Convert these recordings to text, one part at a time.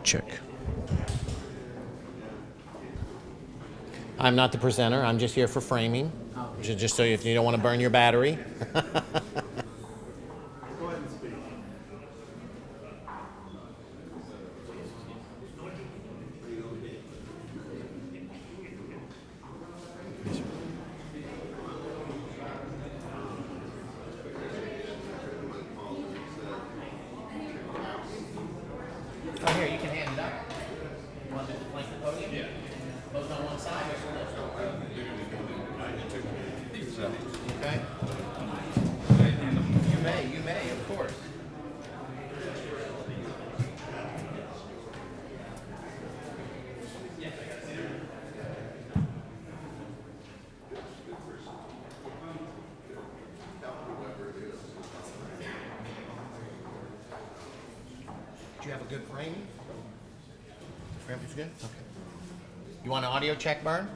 check. I'm not the presenter. I'm just here for framing. Just so if you don't want to burn your battery. Go ahead and speak. Oh, here, you can hand it up. You want to flank the podium? Yeah. Both on one side? Okay. You may, of course. Do you have a good framing? The framing's good? Okay. You want an audio check, Bern?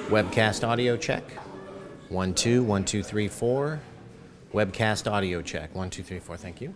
Webcast audio check. 1 2 1 2 3 4. Webcast audio check. 1 2 3 4. Thank you.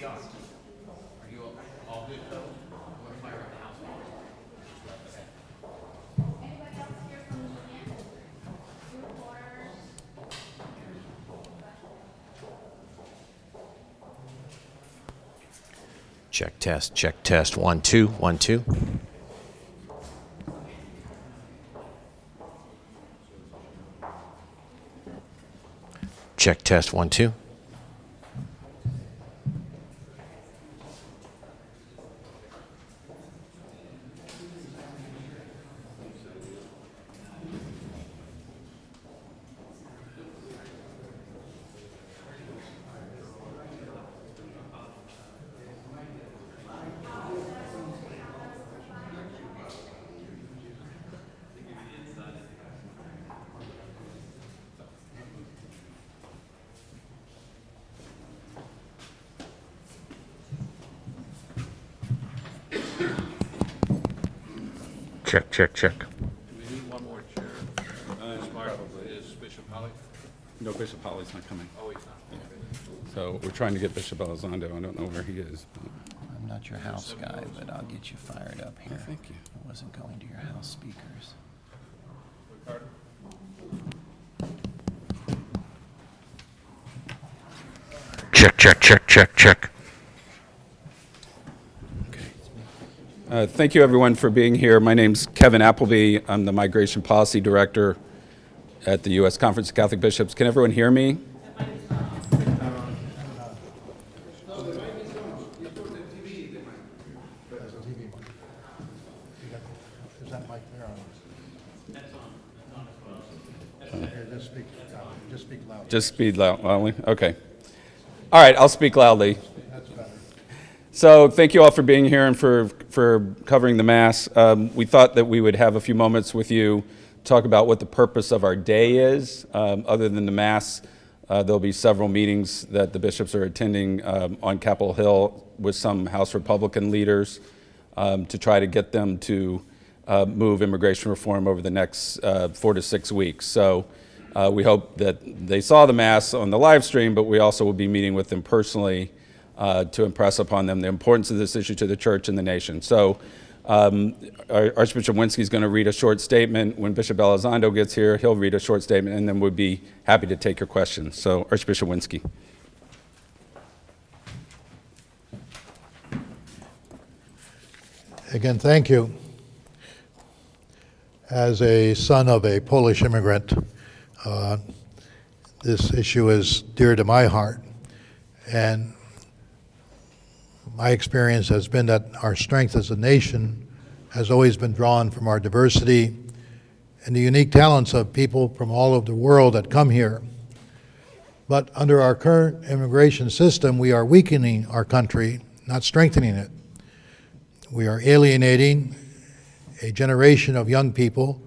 Are you all good, though? What if I run the house? Anybody else here from Union? Reporters? Check test. 1 2 1 2. Check test 1 2. Check. Do we need one more chair? Is Bishop Holly? No, Bishop Holly's not coming. Oh, he's not. So we're trying to get Bishop Elizondo. I don't know where he is. I'm not your house guy, but I'll get you fired up here. Thank you. I wasn't going to your house speakers. Ricardo? Check. Thank you, everyone, for being here. My name's Kevin Appleby. I'm the Migration Policy Director at the U.S. Conference of Catholic Bishops. Can everyone hear me? Is that mic there on? That's on. Just speak loud. Just speak loudly? Okay. All right, I'll speak loudly. That's better. So thank you all for being here and for covering the Mass. We thought that we would have a few moments with you, talk about what the purpose of our day is. Other than the Mass, there'll be several meetings that the bishops are attending on Capitol Hill with some House Republican leaders to try to get them to move immigration reform over the next 4 to 6 weeks. So we hope that they saw the Mass on the live stream, but we also will be meeting with them personally to impress upon them the importance of this issue to the church and the nation. So Archbishop Winsky is going to read a short statement. When Bishop Elizondo gets here, he'll read a short statement, and then we'll be happy to take your questions. So Archbishop Winsky. Again, thank you. As a son of a Polish immigrant, this issue is dear to my heart. And my experience has been that our strength as a nation has always been drawn from our diversity and the unique talents of people from all over the world that come here. But under our current immigration system, we are weakening our country, not strengthening it. We are alienating a generation of young people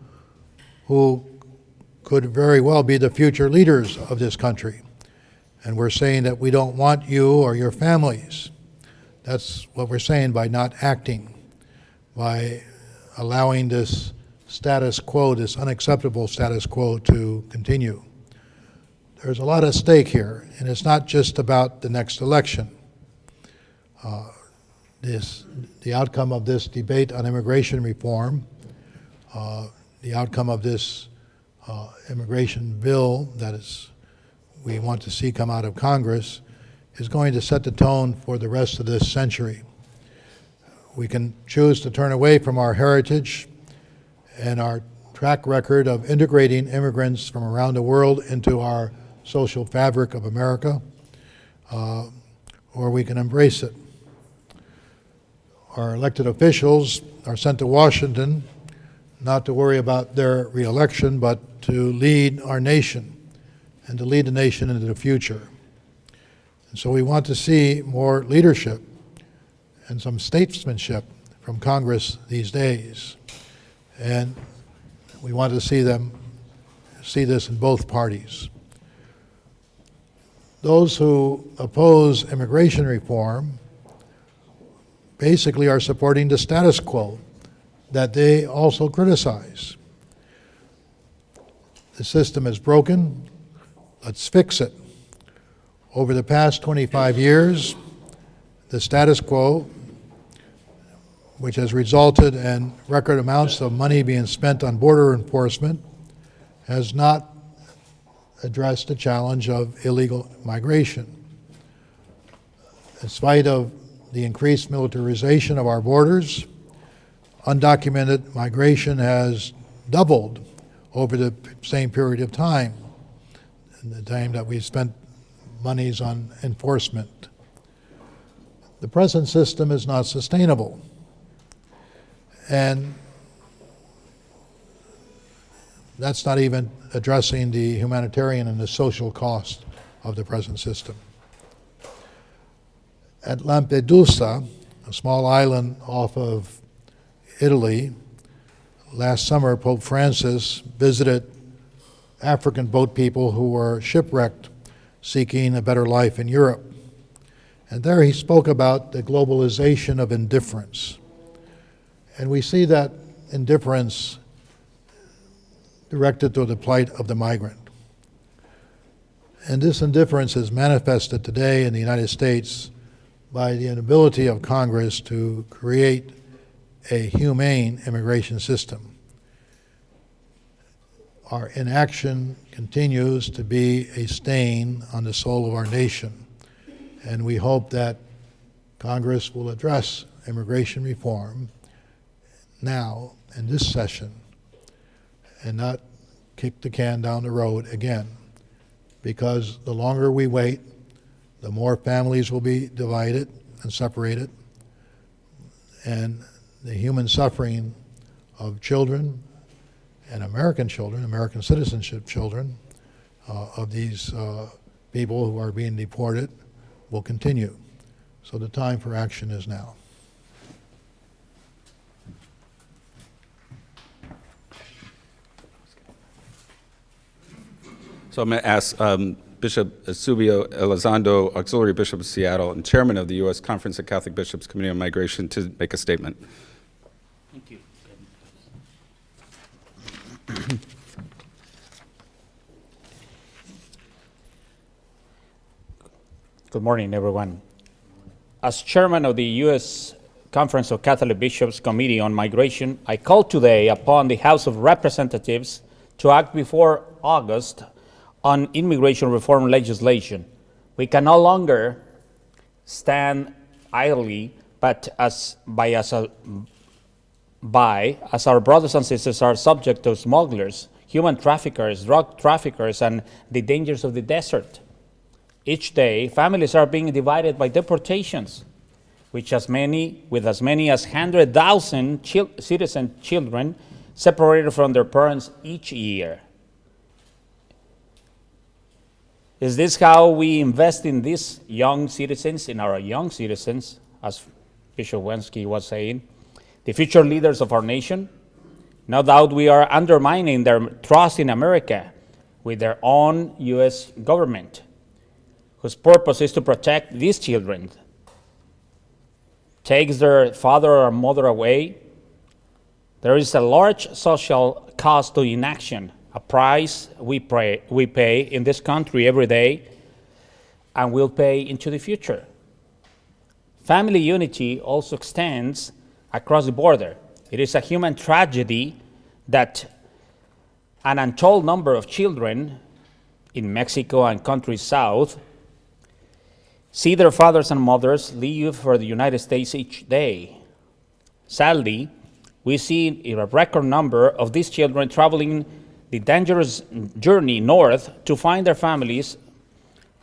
who could very well be the future leaders of this country. And we're saying that we don't want you or your families. That's what we're saying by not acting, by allowing this status quo, this unacceptable status quo, to continue. There's a lot at stake here, and it's not just about the next election. The outcome of this debate on immigration reform, the outcome of this immigration bill we want to see come out of Congress is going to set the tone for the rest of this century. We can choose to turn away from our heritage and our track record of integrating immigrants from around the world into our social fabric of America, or we can embrace it. Our elected officials are sent to Washington not to worry about their reelection, but to lead our nation and to lead the nation into the future. And so we want to see more leadership and some statesmanship from Congress these days. And we want to see this in both parties. Those who oppose immigration reform basically are supporting the status quo that they also criticize. The system is broken. Let's fix it. Over the past 25 years, the status quo, which has resulted in record amounts of money being spent on border enforcement, has not addressed the challenge of illegal migration. In spite of the increased militarization of our borders, undocumented migration has doubled over the same period of time, the time that we spent monies on enforcement. The present system is not sustainable. And that's not even addressing the humanitarian and the social cost of the present system. At Lampedusa, a small island off of Italy, last summer Pope Francis visited African boat people who were shipwrecked seeking a better life in Europe. And there he spoke about the globalization of indifference. And we see that indifference directed to the plight of the migrant. And this indifference is manifested today in the United States by the inability of Congress to create a humane immigration system. Our inaction continues to be a stain on the soul of our nation, and we hope that Congress will address immigration reform now in this session and not kick the can down the road again, because the longer we wait, the more families will be divided and separated, and the human suffering of children and American children, American citizenship children, of these people who are being deported will continue. So the time for action is now. So I'm going to ask Bishop Eusebio Elizondo, Auxiliary Bishop of Seattle and Chairman of the U.S. Conference of Catholic Bishops Committee on Migration, to make a statement. Thank you. Good morning, everyone. As chairman of the U.S. Conference of Catholic Bishops Committee on Migration, I call today upon the House of Representatives to act before August on immigration reform legislation. We can no longer stand idly, but as our brothers and sisters are subject to smugglers, human traffickers, drug traffickers, and the dangers of the desert. Each day, families are being divided by deportations, with as many as 100,000 citizen children separated from their parents each year. Is this how we invest in these young citizens, in our young citizens, as Bishop Wensky was saying, the future leaders of our nation? No doubt we are undermining their trust in America with their own U.S. government, whose purpose is to protect these children. Takes their father or mother away. There is a large social cost to inaction, a price we pay in this country every day and will pay into the future. Family unity also extends across the border. It is a human tragedy that an untold number of children in Mexico and countries south see their fathers and mothers leave for the United States each day. Sadly, we see a record number of these children traveling the dangerous journey north to find their families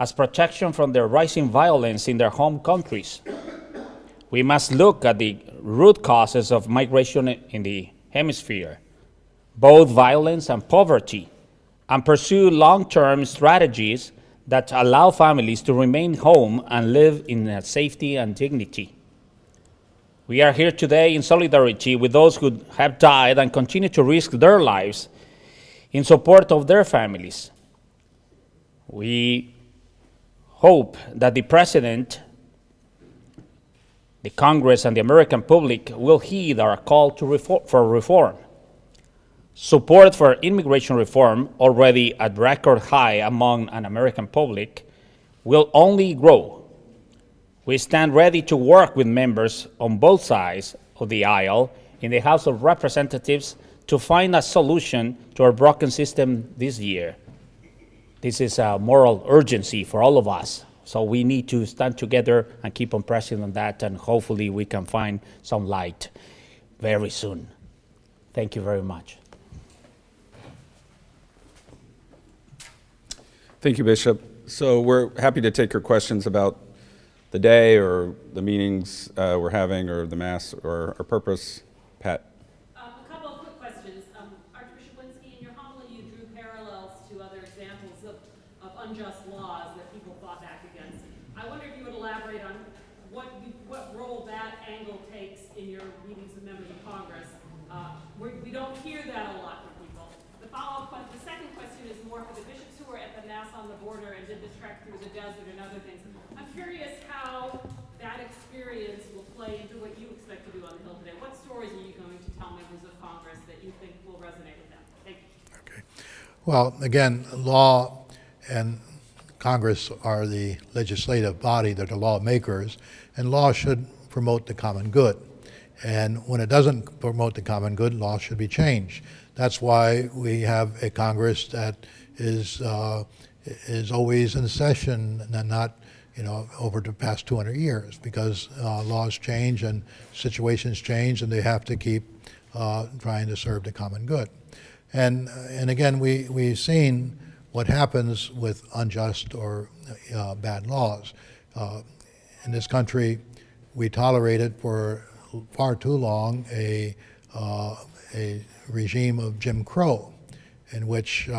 as protection from the rising violence in their home countries. We must look at the root causes of migration in the hemisphere, both violence and poverty, and pursue long-term strategies that allow families to remain home and live in safety and dignity. We are here today in solidarity with those who have died and continue to risk their lives in support of their families. We hope that the President, the Congress, and the American public will heed our call for reform. Support for immigration reform, already at record high among an American public, will only grow. We stand ready to work with members on both sides of the aisle in the House of Representatives to find a solution to our broken system this year. This is a moral urgency for all of us, so we need to stand together and keep on pressing on that, and hopefully we can find some light very soon. Thank you very much. Thank you, Bishop. So we're happy to take your questions about the day or the meetings we're having or the Mass or our purpose. Pat. A couple of quick questions. Archbishop Wensky, in your homily you drew parallels to other examples of unjust laws that people fought back against. I wonder if you would elaborate on what role that angle takes in your meetings with members of Congress. We don't hear that a lot from people. The second question is more for the bishops who were at the Mass on the border and did the trek through the desert and other things. I'm curious how that experience will play into what you expect to do on the Hill today. What stories are you going to tell members of Congress that you think will resonate with them? Thank you. Okay. Well, again, law and Congress are the legislative body, they're the lawmakers, and law should promote the common good. And when it doesn't promote the common good, law should be changed. That's why we have a Congress that is always in session and not, over the past 200 years, because laws change and situations change, and they have to keep trying to serve the common good. And again, we've seen what happens with unjust or bad laws. In this country, we tolerated for far too long a regime of Jim Crow, in which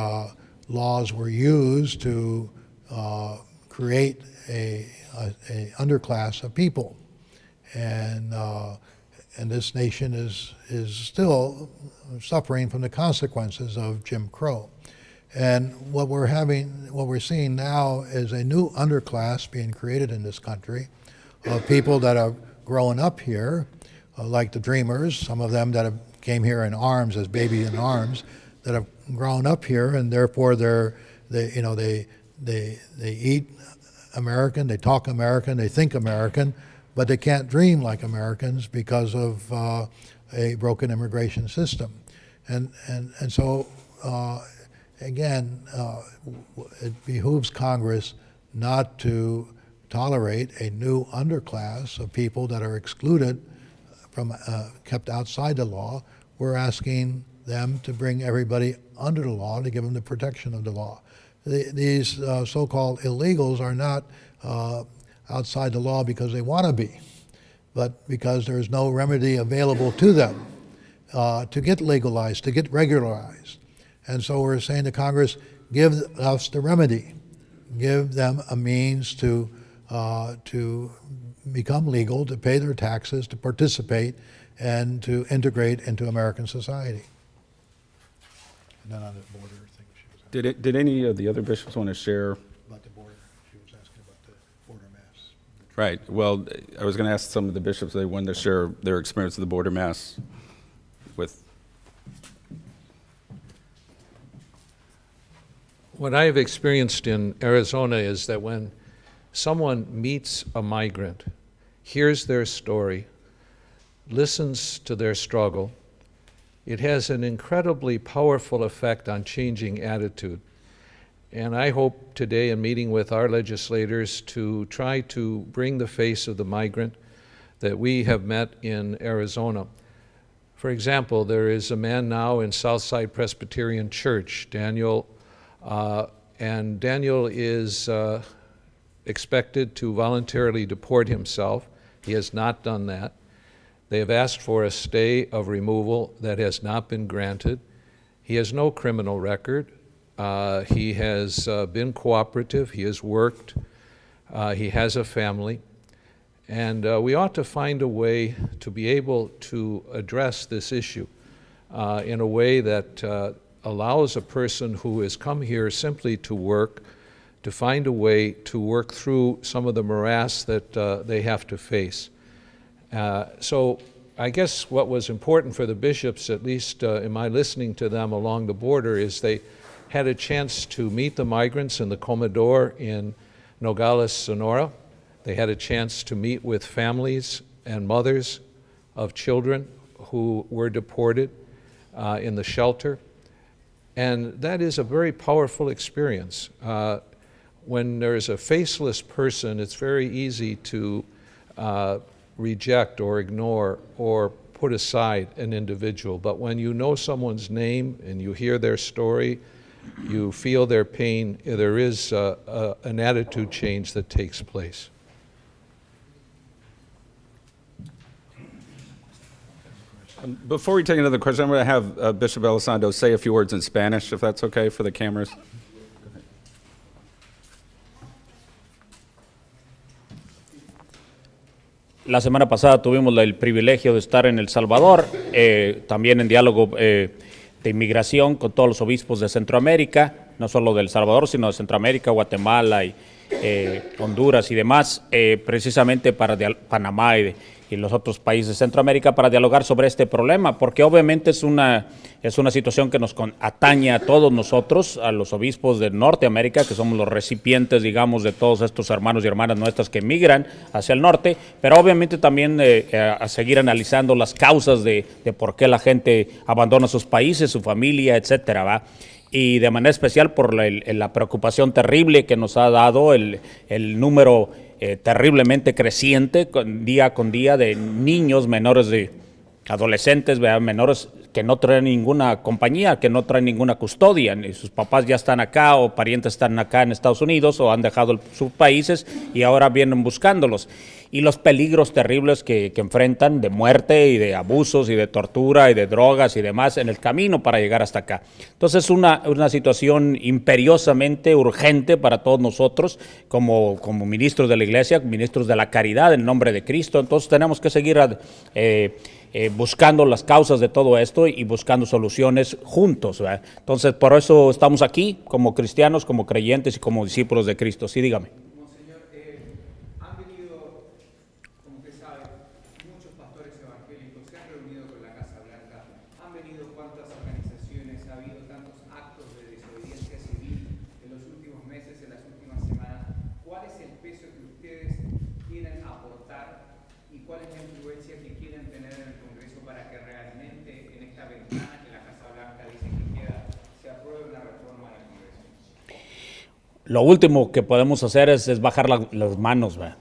laws were used to create a underclass of people, and this nation is still suffering from the consequences of Jim Crow. And what we're seeing now is a new underclass being created in this country of people that have grown up here, like the Dreamers, some of them that have came here in arms, as babies in arms, that have grown up here, and therefore they eat American, they talk American, they think American, but they can't dream like Americans because of a broken immigration system. And so again, it behooves Congress not to tolerate a new underclass of people that are excluded from, kept outside the law. We're asking them to bring everybody under the law, to give them the protection of the law. These so-called illegals are not outside the law because they want to be, but because there's no remedy available to them to get legalized, to get regularized. And so we're saying to Congress, give us the remedy. give them a means to become legal, to pay their taxes, to participate, and to integrate into American society. And then on the border thing, she was asking Did any of the other bishops want to share? about the border. She was asking about the border mass. Right. Well, I was going to ask some of the bishops if they wanted to share their experience of the border mass with. What I have experienced in Arizona is that when someone meets a migrant, hears their story, listens to their struggle, it has an incredibly powerful effect on changing attitude. And I hope today in meeting with our legislators to try to bring the face of the migrant that we have met in Arizona. For example, there is a man now in Southside Presbyterian Church, Daniel, and Daniel is expected to voluntarily deport himself. He has not done that. They have asked for a stay of removal that has not been granted. He has no criminal record. He has been cooperative. He has worked. He has a family. And we ought to find a way to be able to address this issue in a way that allows a person who has come here simply to work, to find a way to work through some of the morass that they have to face. So I guess what was important for the bishops, at least in my listening to them along the border, is they had a chance to meet the migrants in the Comedor in Nogales, Sonora. They had a chance to meet with families and mothers of children who were deported in the shelter. And that is a very powerful experience. When there's a faceless person, it's very easy to reject or ignore or put aside an individual. But when you know someone's name and you hear their story, you feel their pain, there is an attitude change that takes place. Before we take another question, I'm going to have Bishop Elizondo say a few words in Spanish, if that's okay for the cameras. La semana pasada tuvimos el privilegio de estar en El Salvador, también en diálogo de inmigración con todos los obispos de Centroamérica, no solo de El Salvador, sino de Centroamérica, Guatemala y Honduras y demás, precisamente para Panamá y los otros países de Centroamérica para dialogar sobre este problema, porque obviamente es una situación que nos atañe a todos nosotros, a los obispos de Norteamérica, que somos los recipientes, digamos, de todos estos hermanos y hermanas nuestras que migran hacia el norte, pero obviamente también a seguir analizando las causas de por qué la gente abandona sus países, su familia, etcétera, ¿va? Y de manera especial por la preocupación terrible que nos ha dado el número terriblemente creciente día con día de niños menores de adolescentes, menores que no traen ninguna compañía, que no traen ninguna custodia, ni sus papás ya están acá o parientes están acá en Estados Unidos o han dejado sus países y ahora vienen buscándolos. Y los peligros terribles que enfrentan de muerte y de abusos y de tortura y de drogas y demás en el camino para llegar hasta acá. Entonces es una situación imperiosamente urgente para todos nosotros como ministros de la Iglesia, ministros de la caridad en nombre de Cristo. Entonces tenemos que seguir buscando las causas de todo esto y buscando soluciones juntos, ¿verdad? Entonces por eso estamos aquí como cristianos, como creyentes y como discípulos de Cristo. Sí, dígame. Lo último que podemos hacer es bajar las manos, ¿verdad?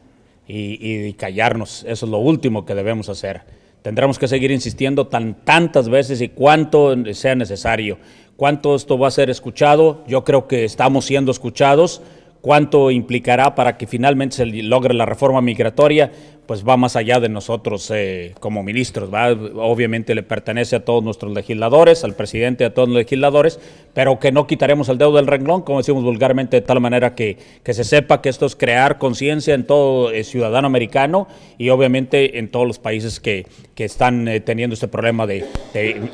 Y callarnos. Eso es lo último que debemos hacer. Tendremos que seguir insistiendo tantas veces y cuanto sea necesario. ¿Cuánto esto va a ser escuchado? Yo creo que estamos siendo escuchados. ¿Cuánto implicará para que finalmente se logre la reforma migratoria? pues va más allá de nosotros como ministros, ¿va? Obviamente le pertenece a todos nuestros legisladores, al presidente, a todos los legisladores, pero que no quitaremos el dedo del renglón, como decimos vulgarmente, de tal manera que se sepa que esto es crear conciencia en todo ciudadano americano y obviamente en todos los países que están teniendo este problema de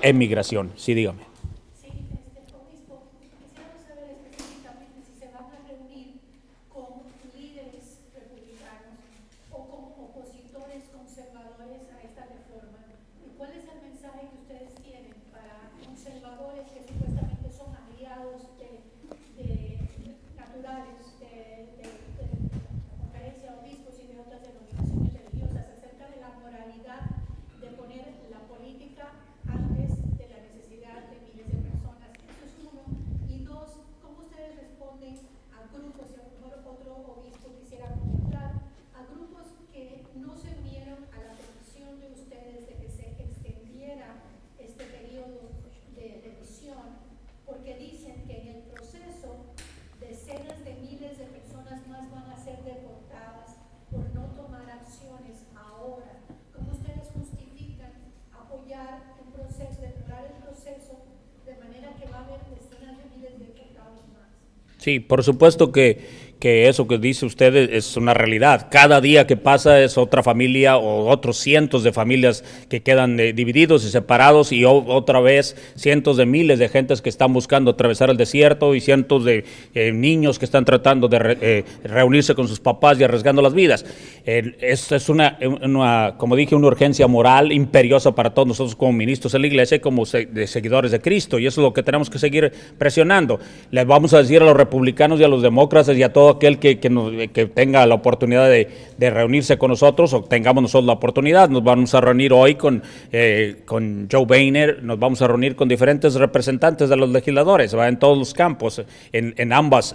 emigración. Sí, dígame. Sí, obispo, quisiéramos saber específicamente si se van a reunir con líderes republicanos o con opositores conservadores a esta reforma. ¿Y cuál es el mensaje que ustedes tienen para conservadores que supuestamente son aliados naturales de la conferencia de obispos y de otras denominaciones religiosas acerca de la moralidad de poner la política antes de la necesidad de miles de personas? Eso es uno. Y dos, ¿cómo ustedes responden a grupos, y a lo mejor otro obispo quisiera comentar, a grupos que no se unieron a la petición de ustedes de que se extendiera este periodo de revisión, porque dicen que en el proceso decenas de miles de personas más van a ser deportadas por no tomar acciones ahora? ¿Cómo ustedes justifican apoyar un proceso, depurar el proceso, de manera que va a haber decenas de miles de deportados más? Sí, por supuesto que eso que dice usted es una realidad. Cada día que pasa es otra familia o otros cientos de familias que quedan divididos y separados y otra vez cientos de miles de gentes que están buscando atravesar el desierto y cientos de niños que están tratando de reunirse con sus papás y arriesgando las vidas. Esto es como dije, una urgencia moral imperiosa para todos nosotros como ministros de la iglesia y como seguidores de Cristo, y eso es lo que tenemos que seguir presionando. Les vamos a decir a los republicanos y a los demócratas y a todo aquel que tenga la oportunidad de reunirse con nosotros, o tengamos nosotros la oportunidad. Nos vamos a reunir hoy con Joe Boehner, nos vamos a reunir con diferentes representantes de los legisladores, ¿va? En todos los campos, en ambos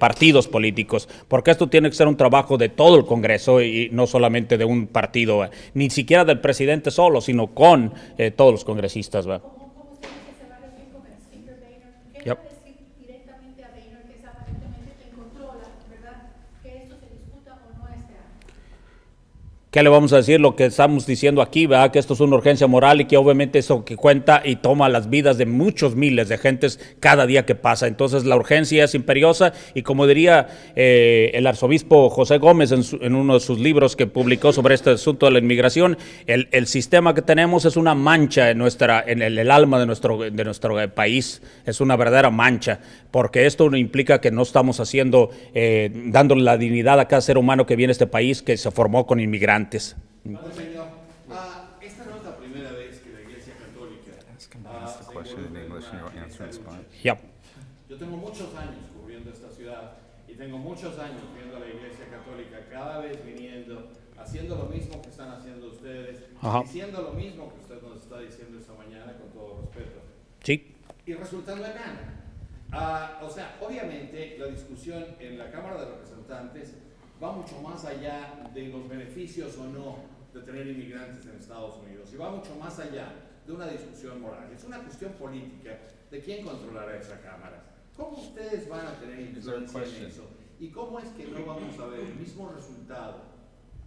partidos políticos, porque esto tiene que ser un trabajo de todo el Congreso y no solamente de un partido, ni siquiera del presidente solo, sino con todos los congresistas, ¿va? ¿Cómo usted dice que se va a reunir con el speaker Boehner? ¿Qué Yep. va a decir directamente a Boehner, que es aparentemente quien controla, ¿verdad?, que esto se discuta o no este año? ¿Qué le vamos a decir? Lo que estamos diciendo aquí, ¿verdad? Que esto es una urgencia moral y que obviamente eso que cuenta y toma las vidas de muchos miles de gentes cada día que pasa. Entonces la urgencia es imperiosa y como diría el arzobispo José Gómez en uno de sus libros que publicó sobre este asunto de la inmigración, el sistema que tenemos es una mancha en el alma de nuestro país, es una verdadera mancha, porque esto implica que no estamos dándole la dignidad a cada ser humano que viene a este país, que se formó con inmigrantes. Padre Señor, esta no es la primera vez que la Iglesia Católica se involucra en una necesidad. Yep. Yo tengo muchos años cubriendo esta ciudad y tengo muchos años viendo a la Iglesia Católica cada vez viniendo, haciendo lo mismo que están haciendo ustedes, diciendo lo mismo que usted nos está diciendo esta mañana, con todo respeto. Sí. Y resultando en nada. O sea, obviamente la discusión en la Cámara de Representantes va mucho más allá de los beneficios o no de tener inmigrantes en Estados Unidos, y va mucho más allá de una discusión moral. Es una cuestión política de quién controlará esa Cámara. ¿Cómo ustedes van a tener influencia en eso? ¿Y cómo es que no vamos a ver el mismo resultado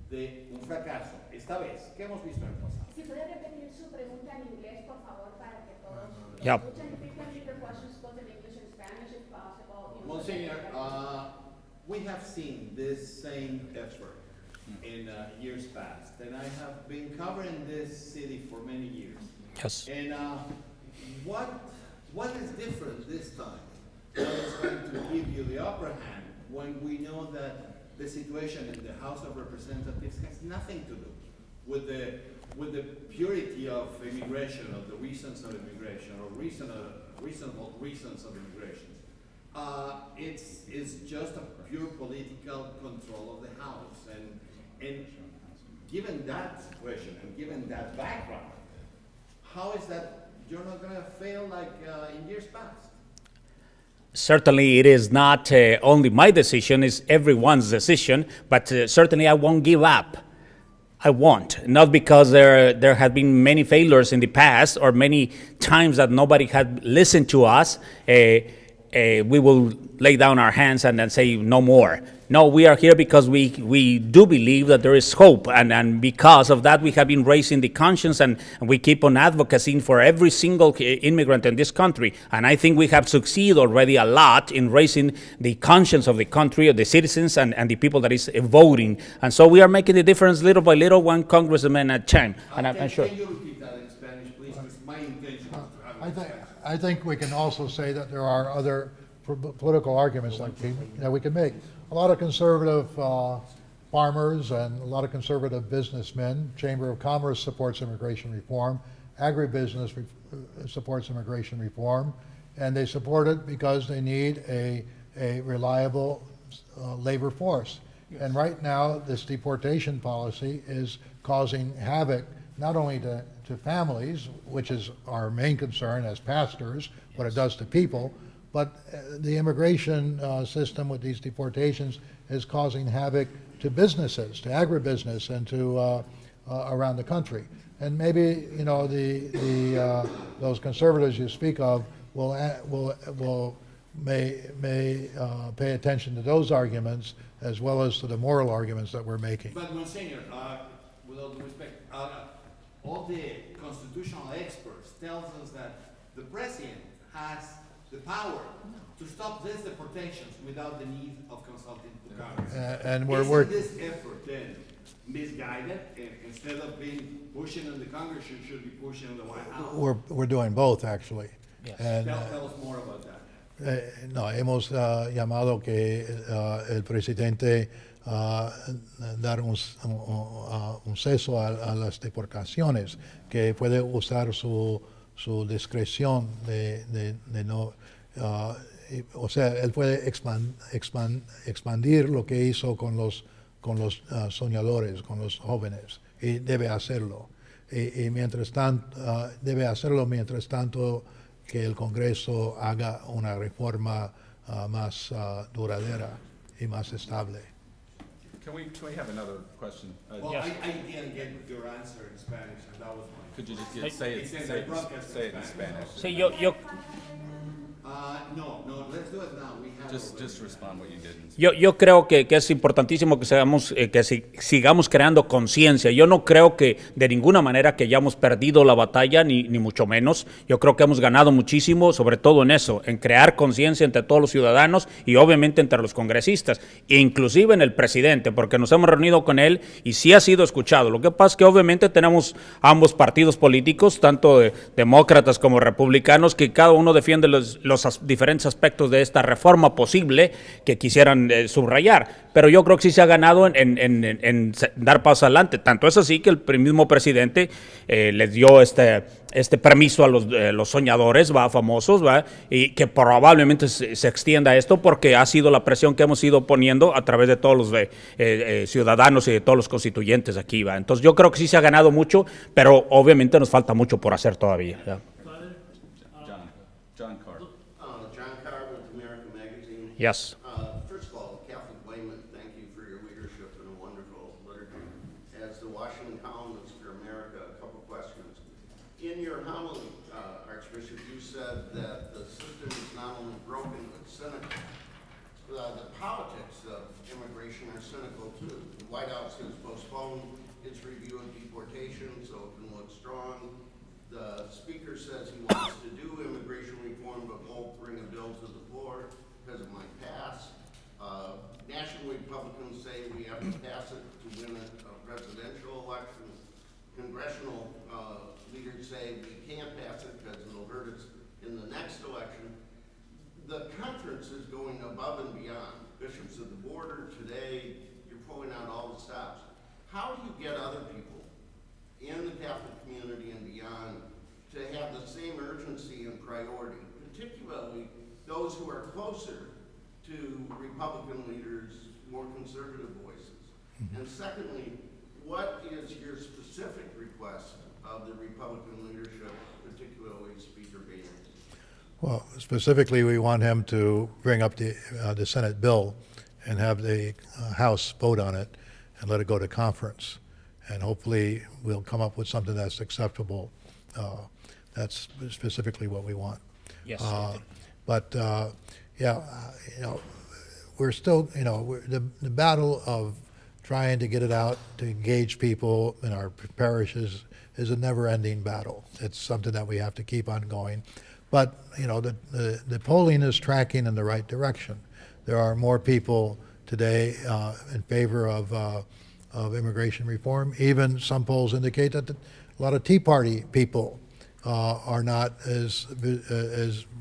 de un fracaso, esta vez, que hemos visto en el pasado? Si puede repetir su pregunta en inglés, por favor, para que todos Yep. escuchen. If you can repeat your questions both in English and Spanish, if possible. Monsignor, we have seen this same effort in years past, and I have been covering this city for many years. Yes. And what is different this time that is going to give you the upper hand when we know that the situation in the House of Representatives has nothing to do with the purity of immigration, of the reasons of immigration, or reasonable reasons of immigration. It's just a pure political control of the House, and given that situation and given that background, how is that you're not going to fail like in years past? Certainly, it is not only my decision; it's everyone's decision. But certainly, I won't give up. I won't, not because there have been many failures in the past or many times that nobody had listened to us. we will lay down our hands and then say no more. No, we are here because we do believe that there is hope, and because of that we have been raising the conscience, and we keep on advocating for every single immigrant in this country. And I think we have succeeded already a lot in raising the conscience of the country, of the citizens, and the people that is voting. And so we are making the difference little by little, one congressman at a time. And I'm sure. Can you repeat that in Spanish, please? Because my intention is to have it. I think we can also say that there are other political arguments that we can make. A lot of conservative farmers and a lot of conservative businessmen, Chamber of Commerce supports immigration reform, agribusiness supports immigration reform, and they support it because they need a reliable labor force. Yes. And right now, this deportation policy is causing havoc not only to families, which is our main concern as pastors, what it does to people, but the immigration system with these deportations is causing havoc to businesses, to agribusiness, and to around the country. And maybe those conservatives you speak of may pay attention to those arguments as well as to the moral arguments that we're making. But Monsignor, with all due respect, all the constitutional experts tells us that the president has the power to stop these deportations without the need of consulting the Congress. And we're Isn't this effort then misguided? Instead of being pushing on the Congress, you should be pushing on the White House. we're doing both actually. Yes. And, Tell us more about that. no, hemos llamado que el presidente dar un ceso a las deportaciones, que puede usar su discreción de no, o sea, él puede expandir lo que hizo con los soñadores, con los jóvenes, y debe hacerlo. Y mientras tanto, debe hacerlo mientras tanto que el Congreso haga una reforma más duradera y más estable. Can we have another question? Well, I didn't get your answer in Spanish, and that was my. Could you just say it in Spanish? Sí, No, let's do it now. We have Just respond what you did. Yo creo que es importantísimo que sigamos creando conciencia. Yo no creo que de ninguna manera que hayamos perdido la batalla, ni mucho menos. Yo creo que hemos ganado muchísimo, sobre todo en eso, en crear conciencia entre todos los ciudadanos y obviamente entre los congresistas, e inclusive en el presidente, porque nos hemos reunido con él y sí ha sido escuchado. Lo que pasa es que obviamente tenemos ambos partidos políticos, tanto demócratas como republicanos, que cada uno defiende los diferentes aspectos de esta reforma posible que quisieran subrayar, pero yo creo que sí se ha ganado en dar paso adelante. Tanto es así que el mismo presidente les dio este permiso a los soñadores, famosos, y que probablemente se extienda esto porque ha sido la presión que hemos ido poniendo a través de todos los ciudadanos y de todos los constituyentes aquí. Entonces yo creo que sí se ha ganado mucho, pero obviamente nos falta mucho por hacer todavía. John Carr. John Carr with American Magazine. Yes. First of all, Catholic layman, thank you for your leadership in a wonderful liturgy. As the Washington columnist for America, a couple questions. In your homily, Archbishop, you said that the system is not only broken but cynical. The politics of immigration are cynical too. The White House has postponed its review of deportation so it can look strong. The Speaker says he wants to do immigration reform but won't bring a bill to the floor because it might pass. National Republicans say we have to pass it to win a presidential election. Congressional leaders say we can't pass it because it'll hurt us in the next election. The conference is going above and beyond. Bishops of the border today, you're pulling out all the stops. How do you get other people in the Catholic community and beyond to have the same urgency and priority, particularly those who are closer to Republican leaders, more conservative voices? And secondly, what is your specific request of the Republican leadership, particularly Speaker Boehner? Well, specifically, we want him to bring up the Senate bill and have the House vote on it and let it go to conference. And hopefully, we'll come up with something that's acceptable. That's specifically what we want. Yes. But we're still, the battle of trying to get it out, to engage people in our parishes is a never-ending battle. It's something that we have to keep on going. But, the polling is tracking in the right direction. There are more people today in favor of immigration reform. Even some polls indicate that a lot of Tea Party people are not as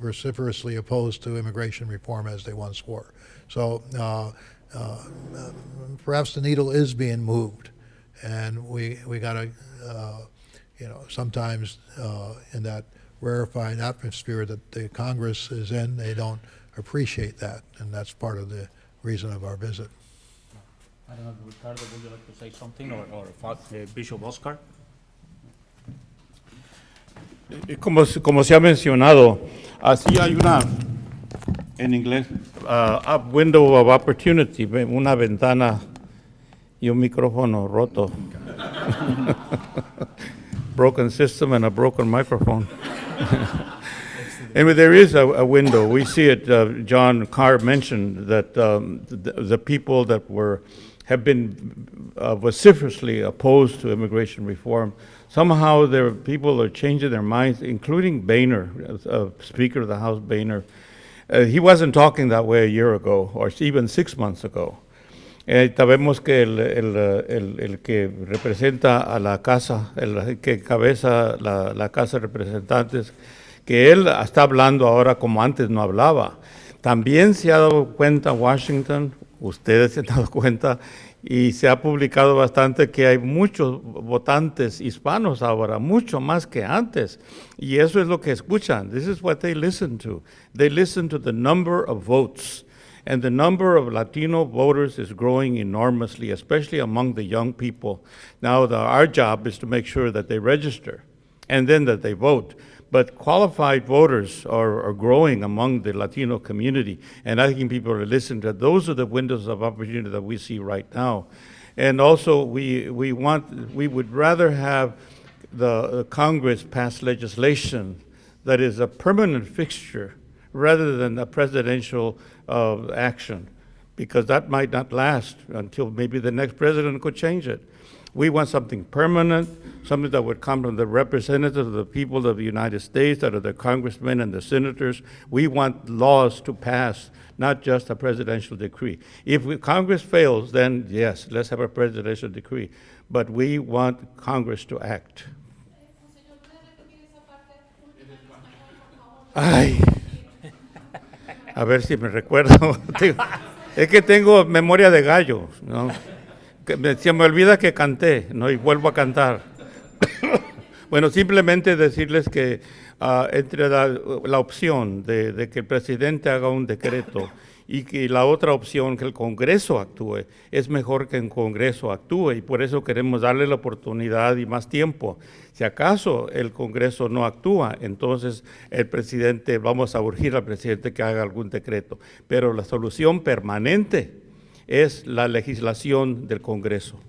vociferously opposed to immigration reform as they once were. So perhaps the needle is being moved, and we got to, sometimes in that rarefied atmosphere that the Congress is in, they don't appreciate that, and that's part of the reason of our visit. I don't know, Ricardo, would you like to say something, or Bishop Oscar? Como se ha mencionado, así hay una, en inglés, a window of opportunity, una ventana y un micrófono roto. Broken system and a broken microphone. Anyway, there is a window. We see it. John Carr mentioned that the people that have been vociferously opposed to immigration reform, somehow people are changing their minds, including Boehner, Speaker of the House Boehner. He wasn't talking that way a year ago, or even 6 months ago. Sabemos que el que representa a la casa, el que encabeza la Casa de Representantes, que él está hablando ahora como antes no hablaba. También se ha dado cuenta Washington, ustedes se han dado cuenta, y se ha publicado bastante que hay muchos votantes hispanos ahora, mucho más que antes. Y eso es lo que escuchan. This is what they listen to. They listen to the number of votes. And the number of Latino voters is growing enormously, especially among the young people. Now, our job is to make sure that they register and then that they vote. But qualified voters are growing among the Latino community, and I think people are listening to that. Those are the windows of opportunity that we see right now. And also, we would rather have the Congress pass legislation that is a permanent fixture rather than a presidential action, because that might not last until maybe the next president could change it. We want something permanent, something that would come from the representatives of the people of the United States, that are the congressmen and the senators. We want laws to pass, not just a presidential decree. If Congress fails, then yes, let's have a presidential decree. But we want Congress to act. Ay, a ver si me recuerdo. Es que tengo memoria de gallo, ¿no? Se me olvida que canté, ¿no? Y vuelvo a cantar. Bueno, simplemente decirles que entre la opción de que el presidente haga un decreto y que la otra opción, que el Congreso actúe, es mejor que el Congreso actúe, y por eso queremos darle la oportunidad y más tiempo. Si acaso el Congreso no actúa, entonces vamos a urgir al presidente que haga algún decreto. Pero la solución permanente es la legislación del Congreso.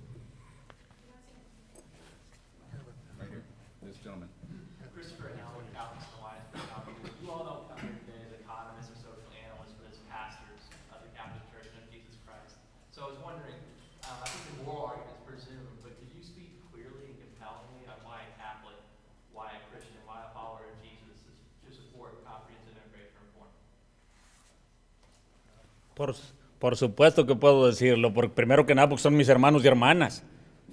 Por supuesto que puedo decirlo, porque primero que nada, porque son mis hermanos y hermanas.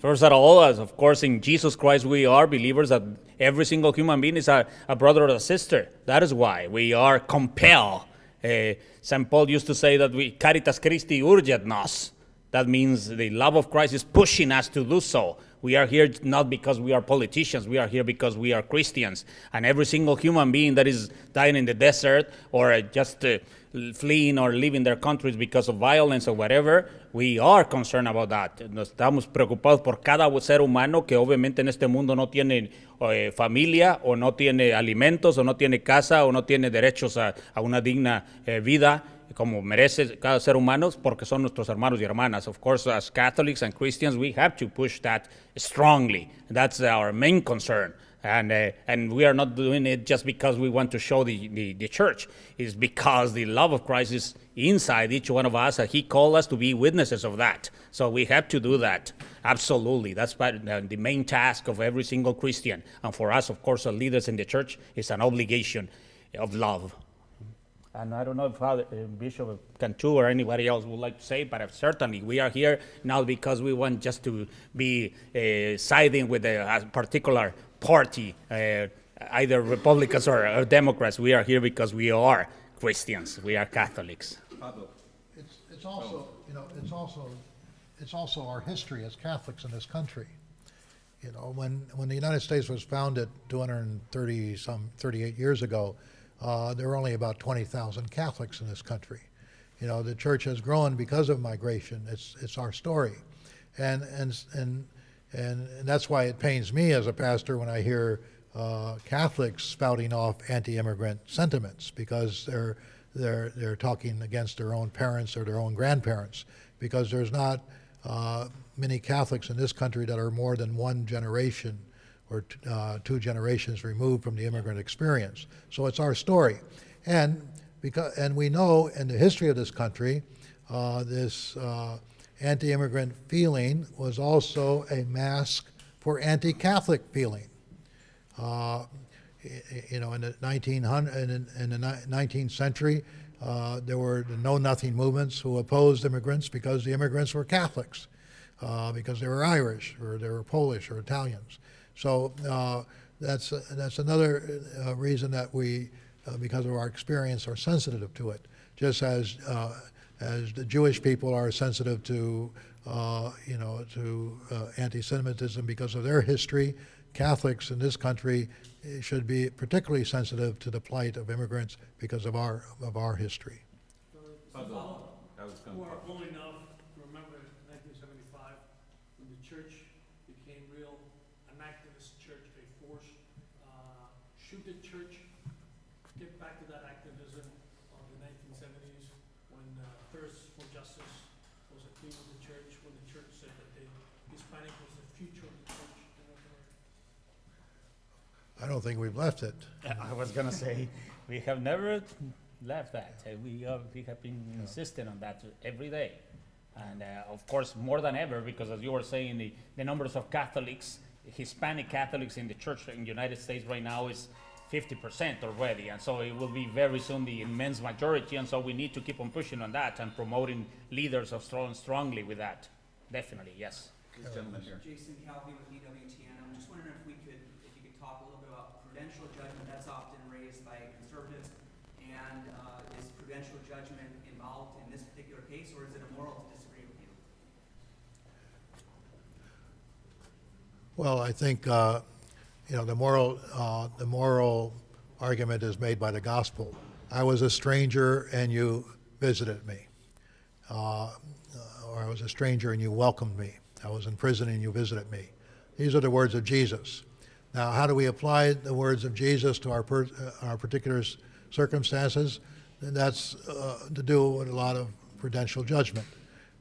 First of all, as of course in Jesus Christ we are believers that every single human being is a brother or a sister. That is why we are compelled. St. Paul used to say that Caritas Christi urget nos. That means the love of Christ is pushing us to do so. We are here not because we are politicians, we are here because we are Christians. And every single human being that is dying in the desert or just fleeing or leaving their countries because of violence or whatever, we are concerned about that. Estamos preocupados por cada ser humano que obviamente en este mundo no tiene familia o no tiene alimentos o no tiene casa o no tiene derechos a una digna vida como merece cada ser humano, porque son nuestros hermanos y hermanas. Of course, as Catholics and Christians, we have to push that strongly. That's our main concern. And we are not doing it just because we want to show the church. It's because the love of Christ is inside each one of us, and he called us to be witnesses of that. So we have to do that. Absolutely. That's the main task of every single Christian. And for us, of course, as leaders in the church, it's an obligation of love. And I don't know if Father, Bishop Cantu or anybody else would like to say, but certainly we are here now because we want just to be siding with a particular party, either Republicans or Democrats. We are here because we are Christians. We are Catholics. It's also, you know, it's also our history as Catholics in this country. You know, when the United States was founded 38 years ago, there were only about 20,000 Catholics in this country. You know, the church has grown because of migration. It's our story, and that's why it pains me as a pastor when I hear Catholics spouting off anti-immigrant sentiments, because they're talking against their own parents or their own grandparents, because there's not many Catholics in this country that are more than one generation or two generations removed from the immigrant experience. So it's our story. And we know in the history of this country, this anti-immigrant feeling was also a mask for anti-Catholic feeling. You know, in the 19th century, there were the Know Nothing movements who opposed immigrants because the immigrants were Catholics, because they were Irish or they were Polish or Italians. So that's another reason that we, because of our experience, are sensitive to it. Just as the Jewish people are sensitive to, you know, to anti-Semitism because of their history, Catholics in this country should be particularly sensitive to the plight of immigrants because of our history. Who are old enough to remember 1975 when the church became real, an activist church, a force. Should the church get back to that activism of the 1970s when thirst for justice was a theme of the church, when the church said that the Hispanic was the future of the church in North America? I don't think we've left it. I was going to say, we have never left that. We have been insisting on that every day. And of course, more than ever, because as you were saying, the numbers of Catholics, Hispanic Catholics in the church in the United States right now is 50% already. And so it will be very soon the immense majority. And so we need to keep on pushing on that and promoting leaders of strongly with that. Definitely, yes. This gentleman here. Jason Calvi with EWTN. I'm just wondering if you could talk a little bit about prudential judgment. That's often raised by conservatives. And is prudential judgment involved in this particular case, or is it immoral to disagree with you? Well, I think you know, the moral argument is made by the gospel. I was a stranger and you visited me, or I was a stranger and you welcomed me. I was in prison and you visited me. These are the words of Jesus. Now, how do we apply the words of Jesus to our particular circumstances? And that's to do with a lot of prudential judgment,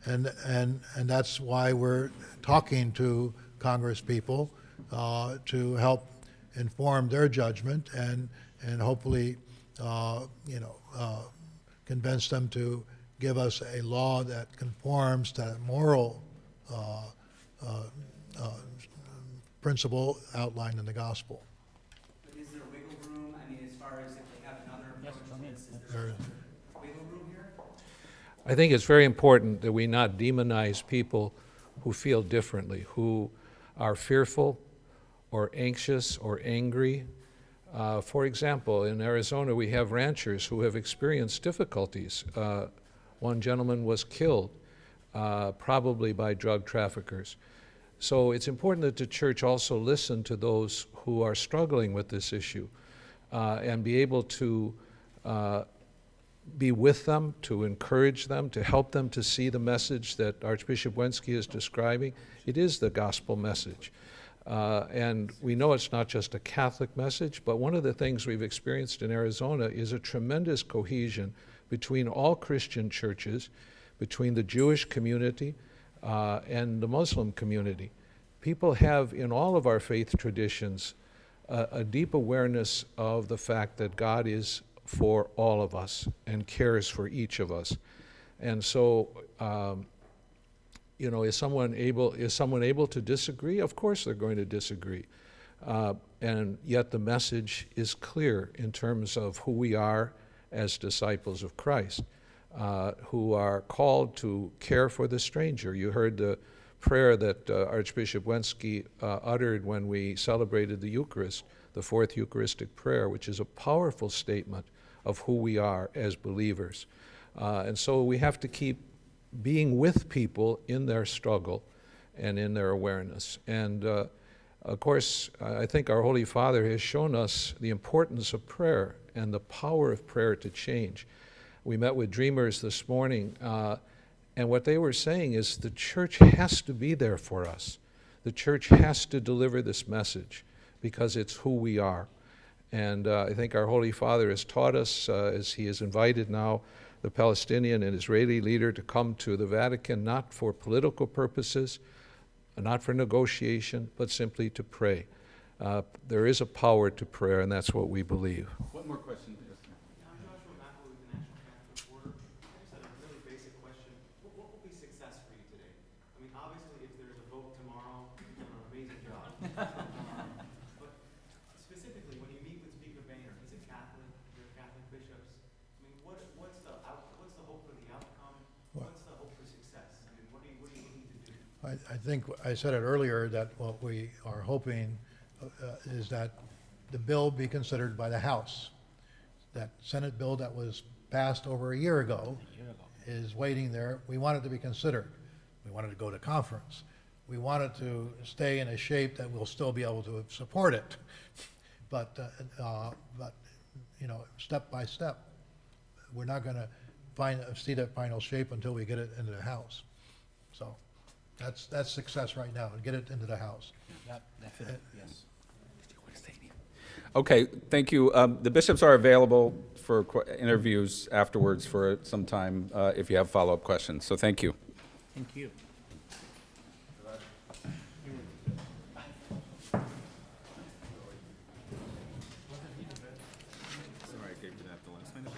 and that's why we're talking to Congress people to help inform their judgment and hopefully you know, convince them to give us a law that conforms to that moral principle outlined in the gospel. But is there wiggle room? I mean, as far as if they have another approach, is there wiggle room here? I think it's very important that we not demonize people who feel differently, who are fearful or anxious or angry. For example, in Arizona, we have ranchers who have experienced difficulties. One gentleman was killed, probably by drug traffickers. So it's important that the church also listen to those who are struggling with this issue and be able to be with them, to encourage them, to help them to see the message that Archbishop Wensky is describing. It is the gospel message. And we know it's not just a Catholic message, but one of the things we've experienced in Arizona is a tremendous cohesion between all Christian churches, between the Jewish community and the Muslim community. People have, in all of our faith traditions, a deep awareness of the fact that God is for all of us and cares for each of us. And so, is someone able to disagree? Of course they're going to disagree. And yet the message is clear in terms of who we are as disciples of Christ, who are called to care for the stranger. You heard the prayer that Archbishop Wensky uttered when we celebrated the Eucharist, the fourth Eucharistic prayer, which is a powerful statement of who we are as believers. And so we have to keep being with people in their struggle and in their awareness. And of course, I think our Holy Father has shown us the importance of prayer and the power of prayer to change. We met with Dreamers this morning, and what they were saying is the church has to be there for us. The church has to deliver this message because it's who we are. And I think our Holy Father has taught us, as he has invited now the Palestinian and Israeli leader to come to the Vatican, not for political purposes, not for negotiation, but simply to pray. There is a power to prayer, and that's what we believe. One more question. I'm Joshua Mackel with the National Catholic Order. I just had a really basic question. What will be success for you today? I mean, obviously, if there's a vote tomorrow, you've done an amazing job. But specifically, when you meet with Speaker Boehner, he's a Catholic, you're Catholic bishops. I mean, what's the hope for the outcome? What's the hope for success? I mean, what are you looking to do? I think I said it earlier that what we are hoping is that the bill be considered by the House. That Senate bill that was passed over a year ago is waiting there. We want it to be considered. We want it to go to conference. We want it to stay in a shape that we'll still be able to support it. But step by step. We're not going to see that final shape until we get it into the House. So that's success right now, to get it into the House. Definitely, yes. Okay, thank you. The bishops are available for interviews afterwards for some time if you have follow-up questions. So thank you. Thank you. Sorry, I gave you that the last minute.